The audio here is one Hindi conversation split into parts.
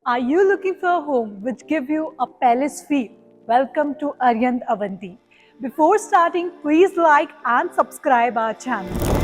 Are you looking for a home which give you a palace feel? Welcome to Aryant Avanti. Before starting, please like and subscribe our channel.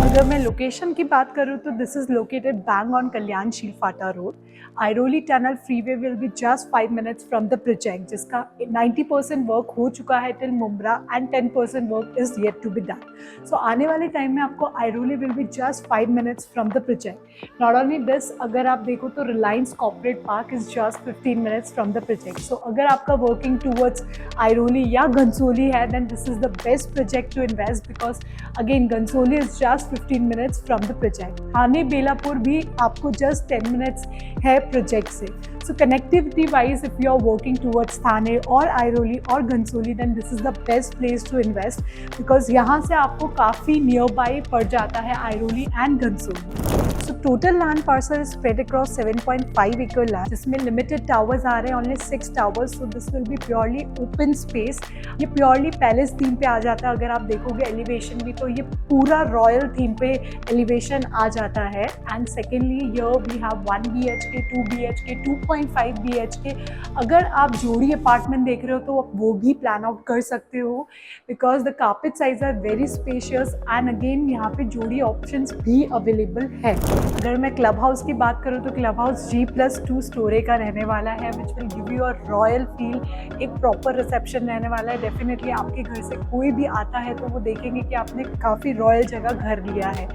अगर मैं लोकेशन की बात करूँ तो this is located bang on Kalyan Shilphata road. Airoli tunnel freeway will be just 5 minutes from the project, जिसका 90% वर्क हो चुका है till Mumbra and 10% work is yet to be done. So आने वाले टाइम में आपको Airoli will be just 5 minutes from the project. Not only this, अगर आप देखो तो Reliance corporate park is just 15 minutes from the project. So अगर आपका वर्किंग टूवर्ड्स आइरोली या घनसोली है then this is the best project to invest, because again Ghansoli is just 15 minutes from the project. Thane Belapur भी आपको जस्ट 10 मिनट्स है प्रोजेक्ट से. So connectivity wise if you are working towards Thane और आइरोली और Ghansoli then this is the best place to invest, because यहाँ से आपको काफ़ी नियर बाई पड़ जाता है आइरोली and Ghansoli. So total land parcel is spread across 7.5 एकड़ लैंड, जिसमें लिमिटेड टावर्स आ रहे हैं, only 6 towers. So this will be purely open space. ये प्योरली पैलेस थीम पे आ जाता है. अगर आप देखोगे एलिवेशन भी तो ये पूरा रॉयल थीम पे एलिवेशन आ जाता है. And secondly here we have 1 BHK, 2 BHK, 2.5 BHK. अगर आप जोड़ी अपार्टमेंट देख रहे हो तो आप वो भी प्लान आउट कर सकते हो, because the carpet size are very spacious and again यहाँ पे जोड़ी ऑप्शंस भी अवेलेबल है. अगर मैं क्लब हाउस की बात करूँ तो क्लब हाउस G+2 स्टोरी का रहने वाला है, which will give you a royal feel. एक प्रॉपर रिसेप्शन रहने वाला है. डेफिनेटली आपके घर से कोई भी आता है तो वो देखेंगे कि आपने काफ़ी रॉयल जगह घर लिया है.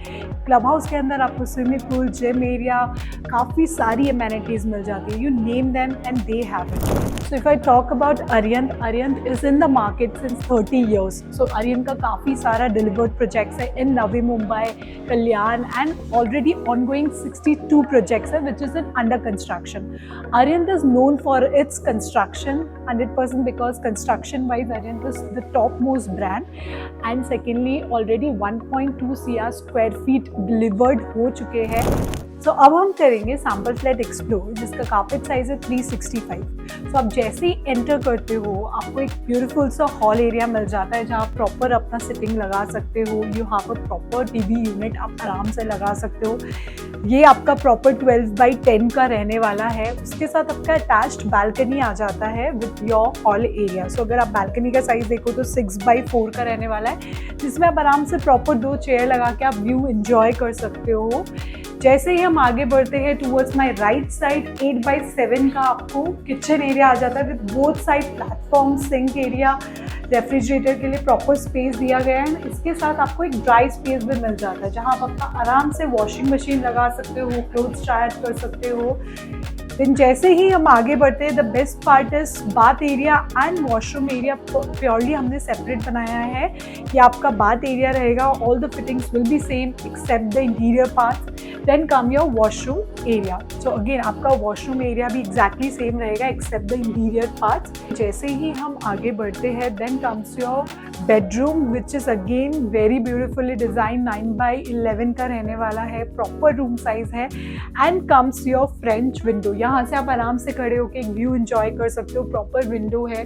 क्लब हाउस के अंदर आपको स्विमिंग पूल, जिम एरिया, काफ़ी सारी एमेनिटीज़ मिल जाती है. You name them and they have it. So if I talk about अरियंत is in the market since 30 years. सो अरियंत का काफ़ी सारा डिलीवर्ड प्रोजेक्ट्स है इन नवी मुंबई, कल्याण and already ongoing 62 projects which is in under construction. Aryant is known for its construction 100% because construction wise Aryant is the topmost brand, and secondly already 1.2 CR square feet delivered हो चुके हैं. सो अब हम करेंगे सैम्पल फ्लैट एक्सप्लोर, जिसका कार्पेट साइज है 365. सो आप जैसे ही एंटर करते हो आपको एक ब्यूटीफुल सा हॉल एरिया मिल जाता है, जहाँ प्रॉपर अपना सिटिंग लगा सकते हो. You have a proper TV unit आप आराम से लगा सकते हो. ये आपका प्रॉपर 12/10 का रहने वाला है. उसके साथ आपका अटैच्ड बालकनी आ जाता है विथ योर हॉल एरिया. सो अगर आप बालकनी का साइज देखो तो 6/4 का रहने वाला है, जिसमें आप आराम से प्रॉपर 2 चेयर लगा के आप व्यू एंजॉय कर सकते हो. जैसे ही हम आगे बढ़ते हैं टूवर्ड्स माई राइट साइड 8/7 का आपको किचन एरिया आ जाता है with both side platform, sink area, refrigerator के लिए प्रॉपर स्पेस दिया गया है. इसके साथ आपको एक ड्राई स्पेस भी मिल जाता है, जहां आप अपना आराम से वॉशिंग मशीन लगा सकते हो, क्लोथ्स ड्राई कर सकते हो. देन जैसे ही हम आगे बढ़ते हैं the best part is bath area and washroom area. Purely हमने सेपरेट बनाया है कि आपका बाथ एरिया रहेगा. All the fittings will be same except the interior part. Then come your washroom area. So again आपका वॉशरूम एरिया भी एग्जैक्टली सेम रहेगा एक्सेप्ट द इंटीरियर पार्ट्स. जैसे ही हम आगे बढ़ते हैं then comes your bedroom which is again very beautifully design. 9/11 का रहने वाला है, प्रॉपर रूम साइज है. And comes your French window. यहाँ से आप आराम से खड़े होकर एक व्यू एंजॉय कर सकते हो. प्रॉपर विंडो है.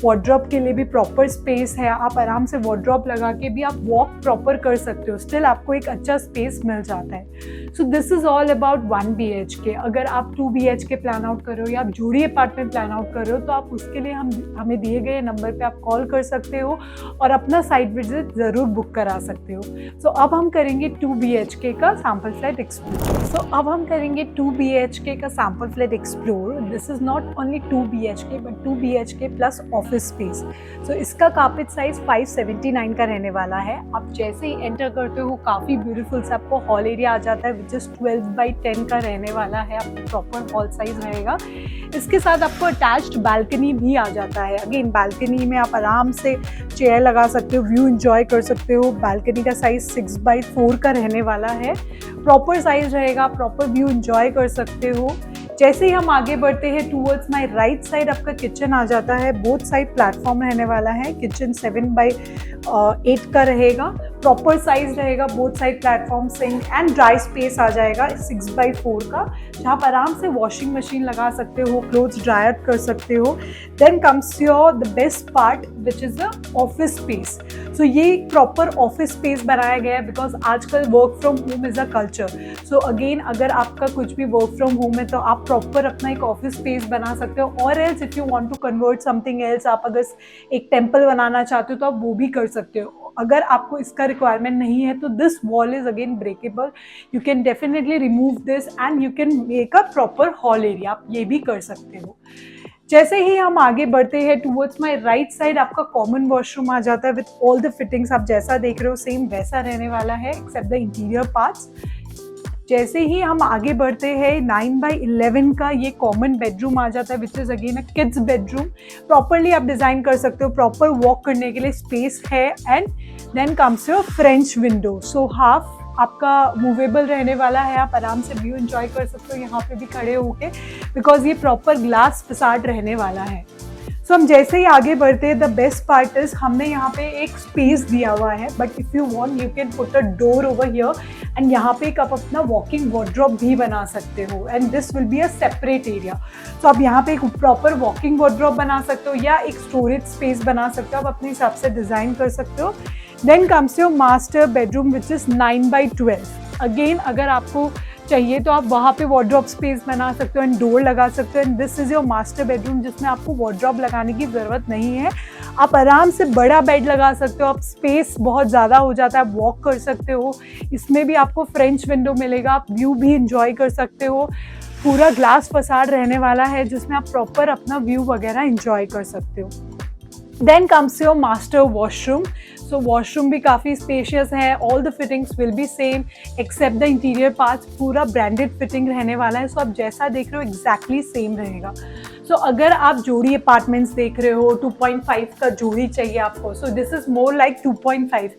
वार्डरोब के लिए भी प्रॉपर स्पेस है. आप आराम से वार्डरोब लगा के भी आप वॉक प्रॉपर कर सकते हो. स्टिल आपको एक अच्छा स्पेस मिल जाता है. So this is all about 1 BHK. अगर आप 2 BHK प्लान आउट कर रहे हो या आप जोड़ी अपार्टमेंट प्लान आउट कर रहे हो तो आप उसके लिए हमें दिए गए नंबर पे आप कॉल कर सकते हो और अपना साइट विजिट ज़रूर बुक करा सकते हो। सो अब हम करेंगे 2 BHK का sample flat explore. This is not only 2 BHK but 2 BHK plus office space. So इसका कारपेट साइज 579 का रहने वाला है। आप जैसे ही एंटर करते हो काफ़ी ब्यूटीफुल से आपको हॉल एरिया आ जाता है विच इज़ 12x10 का रहने वाला है। आपको प्रॉपर हॉल साइज रहेगा। इसके साथ आपको अटैच्ड बालकनी भी आ जाता है। अगेन बालकनी में आप आराम से चेयर लगा सकते हो, व्यू एंजॉय कर सकते हो। बालकनी का साइज 6x4 का रहने वाला है। प्रॉपर साइज रहेगा, प्रॉपर व्यू एंजॉय कर सकते हो। जैसे ही हम आगे बढ़ते हैं टूवर्ड्स माई राइट साइड आपका किचन आ जाता है। बोथ साइड प्लेटफॉर्म रहने वाला है। किचन 7x8 का रहेगा, प्रॉपर साइज रहेगा। Both side platform, sink and dry space आ जाएगा 6x4 का, जहाँ पर आराम से वॉशिंग मशीन लगा सकते हो, क्लोथ्स ड्रायर कर सकते हो। Then comes your the best part which is the office space. So ये एक प्रॉपर ऑफिस स्पेस बनाया गया है बिकॉज आजकल work from home is a culture. So again अगर आपका कुछ भी वर्क फ्रॉम होम है तो आप प्रॉपर अपना एक ऑफिस स्पेस बना सकते हो। और else if you want to convert something else, आप अगर एक टेम्पल बनाना चाहते हो तो आप वो भी कर सकते हो। अगर आपको इसका रिक्वायरमेंट नहीं है तो this wall is again breakable, you can definitely remove this and you can make a proper hall area. आप ये भी कर सकते हो। जैसे ही हम आगे बढ़ते हैं टूवर्ड्स माई राइट साइड आपका कॉमन वॉशरूम आ जाता है विथ ऑल द फिटिंग्स। आप जैसा देख रहे हो सेम वैसा रहने वाला है एक्सेप्ट द इंटीरियर पार्ट्स। जैसे ही हम आगे बढ़ते हैं 9x11 का ये कॉमन बेडरूम आ जाता है which is again a kids bedroom. Properly आप डिज़ाइन कर सकते हो, प्रॉपर वॉक करने के लिए स्पेस है। And then comes your French window. So half आपका मूवेबल रहने वाला है, आप आराम से व्यू एंजॉय कर सकते हो यहाँ पे भी खड़े होके बिकॉज ये प्रॉपर ग्लास फसाड रहने वाला है। सो हम जैसे ही आगे बढ़ते हैं द बेस्ट पार्ट इज हमने यहाँ पे एक स्पेस दिया हुआ है but if you want you can put a door over here and यहाँ पे एक आप अपना वॉकिंग वार्डरोब भी बना सकते हो and this will be a separate area. तो आप यहाँ पे एक प्रॉपर वॉकिंग वार्डरोब बना सकते हो या एक स्टोरेज स्पेस बना सकते हो, आप अपने हिसाब से डिज़ाइन कर सकते हो। Then comes your master bedroom which is 9x12। Again अगर आपको चाहिए तो आप वहाँ पे वार्डरोब स्पेस बना सकते हो एंड डोर लगा सकते हो and this is your master bedroom जिसमें आपको वार्डरोब लगाने की ज़रूरत नहीं है। आप आराम से बड़ा बेड लगा सकते हो, आप स्पेस बहुत ज़्यादा हो जाता है, आप वॉक कर सकते हो। इसमें भी आपको फ्रेंच विंडो मिलेगा, आप व्यू भी इंजॉय कर सकते हो। पूरा ग्लास फसाड रहने वाला है जिसमें आप प्रॉपर अपना व्यू वगैरह इंजॉय कर सकते हो। Then comes your master washroom. So washroom भी काफ़ी स्पेशियस है, all the fittings will be same except the interior parts. पूरा ब्रांडेड फिटिंग रहने वाला है। सो आप जैसा देख रहे हो एग्जैक्टली सेम रहेगा। सो अगर आप जोड़ी अपार्टमेंट्स देख रहे हो 2.5 का जोड़ी चाहिए आपको, so this is more like 2.5।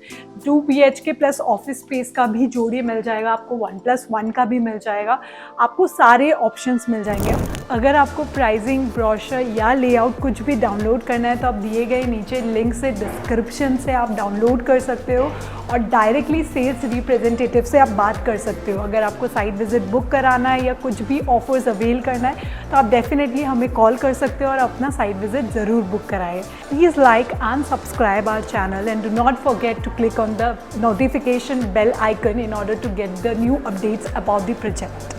2 BHK plus office space का भी जोड़ी मिल जाएगा आपको, 1+1 का भी मिल जाएगा, आपको सारे ऑप्शंस मिल जाएंगे। अगर आपको प्राइसिंग, ब्रोशर या लेआउट कुछ भी डाउनलोड करना है तो आप दिए गए नीचे लिंक से डिस्क्रिप्शन से आप डाउनलोड कर सकते हो और डायरेक्टली सेल्स रिप्रेजेंटेटिव से आप बात कर सकते हो। अगर आपको साइट विजिट बुक कराना है या कुछ भी ऑफर्स अवेल करना है तो आप डेफिनेटली हमें कॉल कर सकते हो और अपना साइट विजिट ज़रूर बुक कराएं। Please like and subscribe our channel and do not forget to click on the notification bell icon in order to get the new updates about the project.